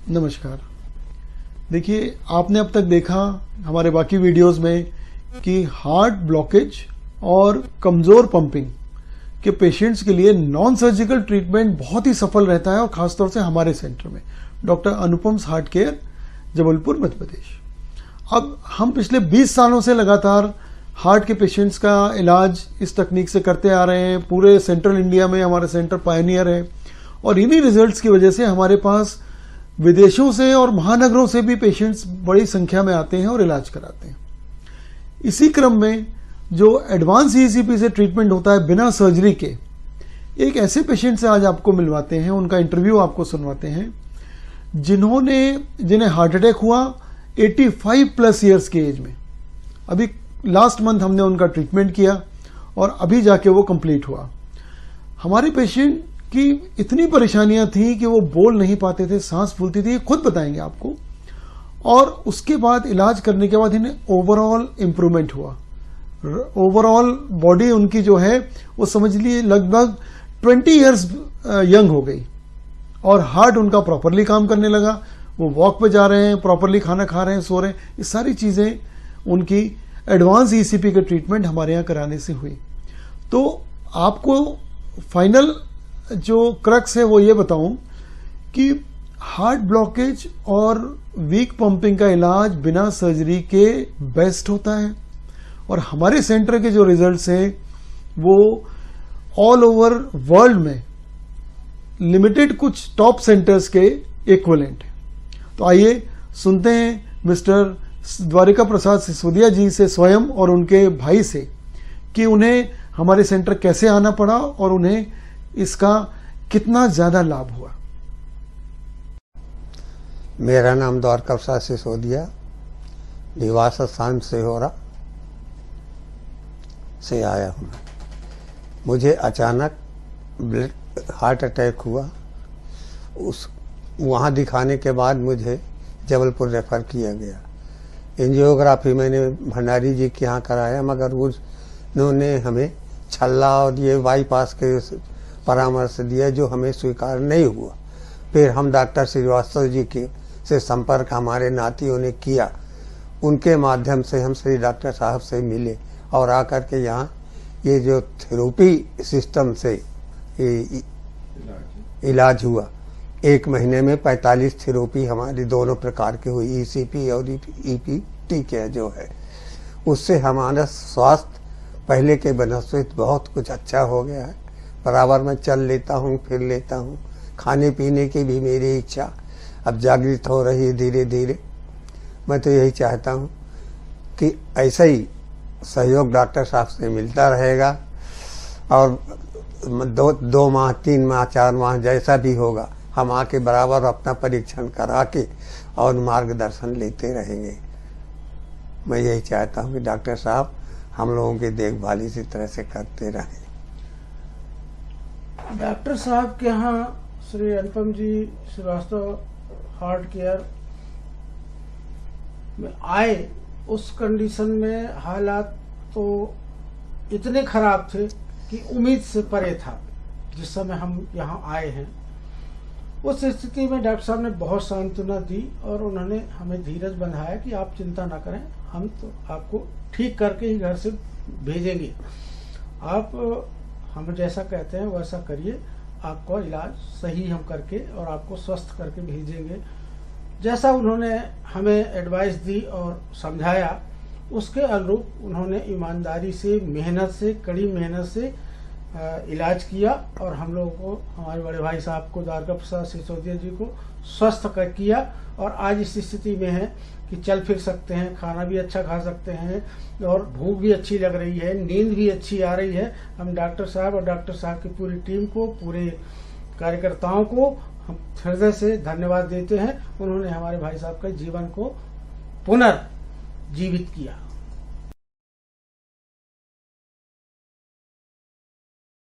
नमस्कार। देखिए, आपने अब तक देखा हमारे बाकी वीडियोस में कि हार्ट ब्लॉकेज और कमजोर पंपिंग के पेशेंट्स के लिए नॉन सर्जिकल ट्रीटमेंट बहुत ही सफल रहता है, और खासतौर से हमारे सेंटर में doctor अनुपम्स heart care, Jabalpur, Madhya Pradesh. अब हम पिछले 20 सालों से लगातार हार्ट के पेशेंट्स का इलाज इस तकनीक से करते आ रहे हैं। पूरे सेंट्रल इंडिया में हमारा सेंटर पायनियर है, और इन्हीं रिजल्ट्स की वजह से हमारे पास विदेशों से और महानगरों से भी पेशेंट्स बड़ी संख्या में आते हैं और इलाज कराते हैं। इसी क्रम में जो एडवांस ईसीपी से ट्रीटमेंट होता है बिना सर्जरी के, एक ऐसे पेशेंट से आज आपको मिलवाते हैं, उनका इंटरव्यू आपको सुनवाते हैं, जिन्हें हार्ट अटैक हुआ 85 प्लस ईयर्स के एज में। अभी लास्ट मंथ हमने उनका ट्रीटमेंट किया और अभी जाके वो कंप्लीट हुआ। हमारे पेशेंट की इतनी परेशानियां थी कि वो बोल नहीं पाते थे, सांस फूलती थी, खुद बताएंगे आपको। और उसके बाद इलाज करने के बाद इन्हें ओवरऑल इंप्रूवमेंट हुआ। ओवरऑल बॉडी उनकी जो है वो समझ लिए लगभग 20 इयर्स यंग हो गई, और हार्ट उनका प्रॉपरली काम करने लगा। वो वॉक पे जा रहे हैं, प्रॉपरली खाना खा रहे हैं, सो रहे हैं। ये सारी चीजें उनकी एडवांस ईसीपी के ट्रीटमेंट हमारे यहां कराने से हुई। तो आपको फाइनल जो क्रक्स है वो ये बताऊं कि हार्ट ब्लॉकेज और वीक पंपिंग का इलाज बिना सर्जरी के बेस्ट होता है, और हमारे सेंटर के जो रिजल्ट्स हैं वो ऑल ओवर वर्ल्ड में लिमिटेड कुछ टॉप सेंटर्स के इक्विवेलेंट है। तो आइए सुनते हैं मिस्टर द्वारिका प्रसाद सिसोदिया जी से स्वयं और उनके भाई से कि उन्हें हमारे सेंटर कैसे आना पड़ा और उन्हें इसका कितना ज्यादा लाभ हुआ। मेरा नाम द्वारिका प्रसाद सिसोदिया, निवास स्थान सिहोरा से आया हूँ। मुझे अचानक हार्ट अटैक हुआ। वहाँ दिखाने के बाद मुझे जबलपुर रेफर किया गया। एंजियोग्राफी मैंने भंडारी जी के यहाँ कराया, मगर उन्होंने हमें छल्ला और ये बाईपास के परामर्श दिया, जो हमें स्वीकार नहीं हुआ। फिर हम डॉक्टर श्रीवास्तव जी के से संपर्क हमारे नातियों ने किया। उनके माध्यम से हम श्री डॉक्टर साहब से मिले और आकर के यहाँ ये जो थेरेपी सिस्टम से इलाज हुआ, 1 महीने में 45 थेरेपी हमारी दोनों प्रकार की हुई, ईसीपी और ईपीटी के जो है। उससे हमारा स्वास्थ्य पहले के बनस्पत बहुत कुछ अच्छा हो गया है। बराबर में चल लेता हूँ, फिर लेता हूँ। खाने पीने की भी मेरी इच्छा अब जागृत हो रही है धीरे धीरे। मैं तो यही चाहता हूँ कि ऐसा ही सहयोग डॉक्टर साहब से मिलता रहेगा, और 2 माह, 3 माह, 4 माह जैसा भी होगा, हम आके बराबर अपना परीक्षण करा के और मार्गदर्शन लेते रहेंगे। मैं यही चाहता हूँ कि डॉक्टर साहब हम लोगों की देखभाल इसी तरह से करते रहें। डॉक्टर साहब के यहाँ श्री अनुपम जी श्रीवास्तव हार्ट केयर में आए, उस कंडीशन में हालात तो इतने खराब थे कि उम्मीद से परे था। जिस समय हम यहाँ आए हैं, उस स्थिति में डॉक्टर साहब ने बहुत सांत्वना दी और उन्होंने हमें धीरज बंधाया कि आप चिंता ना करें, हम तो आपको ठीक करके ही घर से भेजेंगे। आप हम जैसा कहते हैं वैसा करिए, आपका इलाज सही हम करके और आपको स्वस्थ करके भेजेंगे। जैसा उन्होंने हमें एडवाइस दी और समझाया, उसके अनुरूप उन्होंने ईमानदारी से, मेहनत से, कड़ी मेहनत से इलाज किया, और हम लोगों को, हमारे बड़े भाई साहब को, द्वारिका प्रसाद सिसोदिया जी को स्वस्थ किया, और आज इस स्थिति में है कि चल फिर सकते हैं, खाना भी अच्छा खा सकते हैं, और भूख भी अच्छी लग रही है, नींद भी अच्छी आ रही है। हम डॉक्टर साहब और डॉक्टर साहब की पूरी टीम को, पूरे कार्यकर्ताओं को हम हृदय से धन्यवाद देते हैं। उन्होंने हमारे भाई साहब के जीवन को पुनर्जीवित किया।